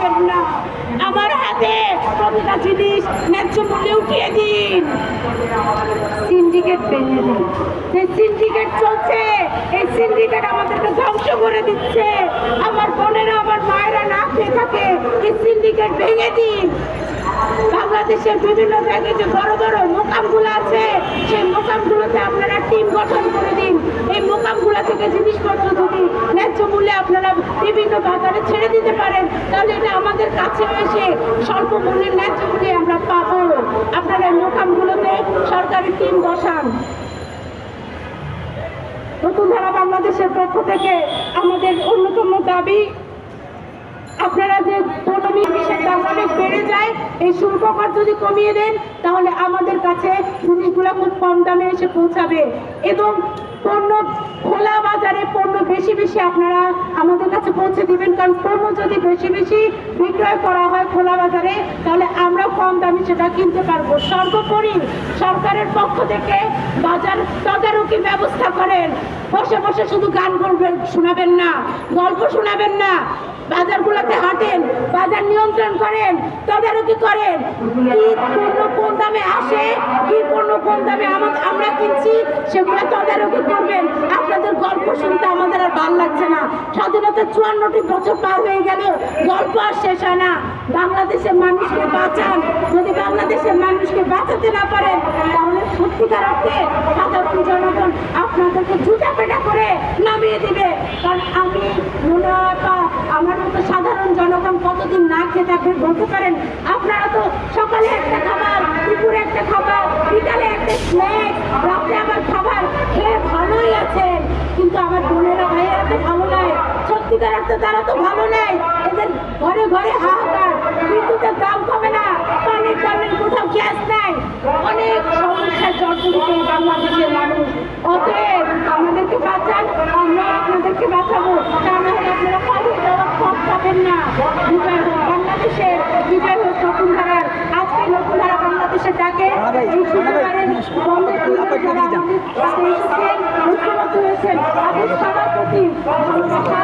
যাবেন না। আমার হাতে প্রতিটা জিনিস ন্যায্য মূল্যে উঠিয়ে দিন। সিন্ডিকেট ভেঙে দিন। যে সিন্ডিকেট চলছে, এই সিন্ডিকেট আমাদেরকে ধ্বংস করে দিচ্ছে। আমার বোনেরা, আমার মায়েরা না খেয়ে থাকে, এই সিন্ডিকেট ভেঙে দিন। বাংলাদেশের বিভিন্ন জায়গায় যে বড় বড় মোকামগুলো আছে, সেই মোকামগুলোতে আপনারা টিম গঠন করে দিন। এই মোকামগুলো থেকে জিনিসপত্র যদি ন্যায্য মূল্যে আপনারা বিভিন্ন বাজারে ছেড়ে দিতে পারেন, তাহলে এটা আমাদের কাছে এসে স্বল্প মূল্যের ন্যায্য মূল্যে আমরা পাবো। আপনারা এই মোকামগুলোতে সরকারি টিম বসান। নতুন ধারা বাংলাদেশের পক্ষ থেকে আমাদের অন্যতম দাবি, আপনারা যে বিষের দাম অনেক বেড়ে যায়, এই শুল্ক কর যদি কমিয়ে দেন, তাহলে আমাদের কাছে জিনিসগুলো খুব কম দামে এসে পৌঁছাবে। এবং পণ্য খোলা বাজারে পণ্য বেশি বেশি আপনারা আমাদের কাছে পৌঁছে দিবেন, কারণ পণ্য যদি বেশি বেশি বিক্রয় করা হয় খোলা বাজারে, তাহলে আমরা কম দামে সেটা কিনতে পারবো। সর্বোপরি সরকারের পক্ষ থেকে বাজার তদারকি ব্যবস্থা করেন। বসে বসে শুধু গান শোনাবেন না, গল্প শোনাবেন না। বাজারগুলোতে হাঁটেন, বাজার নিয়ন্ত্রণ করেন, তদারকি করেন। কি পণ্য কোন দামে আসে, কি পণ্য কোন দামে আমরা কিনছি, সেগুলো তদারকি করবেন। আপনাদের গল্প শুনতে আমাদের আর ভালো লাগছে না। স্বাধীনতার 54টি বছর পার হয়ে গেল, গল্প আর শেষ হয় না। বাংলাদেশের মানুষকে বাঁচান। যদি বাংলাদেশের মানুষকে বাঁচাতে না পারেন, তাহলে সত্যিকার অর্থে সাধারণ জনগণ আপনাদেরকে জুতা পেটা করে নামিয়ে দিবে। কারণ আমি মনে হয় আমার মতো সাধারণ জনগণ কতদিন না খেয়ে থাকবে বলতে পারেন? আপনারা তো সকালে একটা খাবার, দুপুরে একটা খাবার, বিকালে একটা স্ন্যাক্স, রাতে আবার খাবার খেয়ে ভালোই আছেন। কিন্তু আমার বোনেরা ভাইয়েরা তো ভালো নাই। সত্যিকার অর্থে তারা তো ভালো নাই। এদের ঘরে ঘরে হাহাকার, বিদ্যুতের দাম কমে না, পানির জলের কোথাও গ্যাস নাই, অনেক সমস্যায় জর্জরিত বাংলাদেশের মানুষ। অতএব আমাদেরকে বাঁচান, আমরা আপনাদেরকে বাঁচাবো। তা না হলে আপনারা পালিয়ে যাওয়ার পথ পাবেন না। বিজয় হোক বাংলাদেশের, বিজয় হোক নতুন ধারার। আজকে নতুন ধারা বাংলাদেশের ডাকে এই শুক্রবারের বন্ধের দিনে যারা আমাদের সাথে এসেছেন, ঐক্যবদ্ধ হয়েছেন, তাদের সবার প্রতি ভালোবাসা